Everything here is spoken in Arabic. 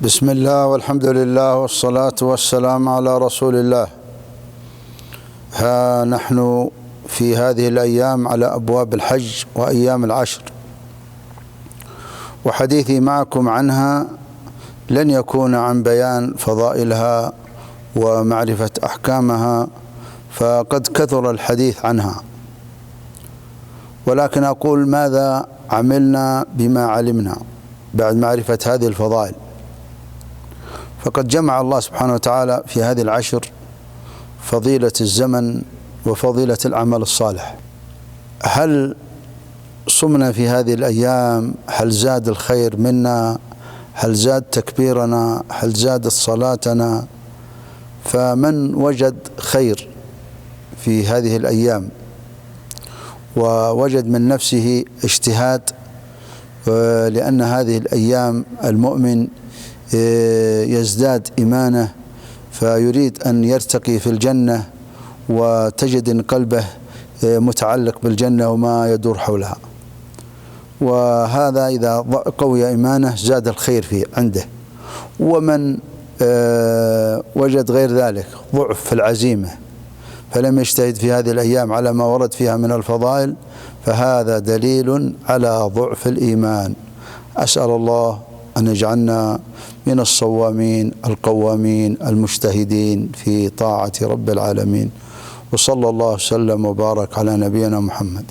بسم الله والحمد لله والصلاة والسلام على رسول الله. ها نحن في هذه الأيام على أبواب الحج وأيام العشر، وحديثي معكم عنها لن يكون عن بيان فضائلها ومعرفة أحكامها، فقد كثر الحديث عنها، ولكن أقول ماذا عملنا بما علمنا بعد معرفة هذه الفضائل. فقد جمع الله سبحانه وتعالى في هذه العشر فضيلة الزمن وفضيلة العمل الصالح. هل صمنا في هذه الأيام؟ هل زاد الخير منا؟ هل زاد تكبيرنا؟ هل زادت صلاتنا؟ فمن وجد خير في هذه الأيام ووجد من نفسه اجتهاد، لأن هذه الأيام المؤمن يزداد إيمانه فيريد أن يرتقي في الجنة، وتجد أن قلبه متعلق بالجنة وما يدور حولها، وهذا إذا قوي إيمانه زاد الخير فيه عنده. ومن وجد غير ذلك ضعف في العزيمة فلم يجتهد في هذه الأيام على ما ورد فيها من الفضائل، فهذا دليل على ضعف الإيمان. أسأل الله أن يجعلنا من الصوامين القوامين المجتهدين في طاعة رب العالمين، وصلى الله وسلم وبارك على نبينا محمد.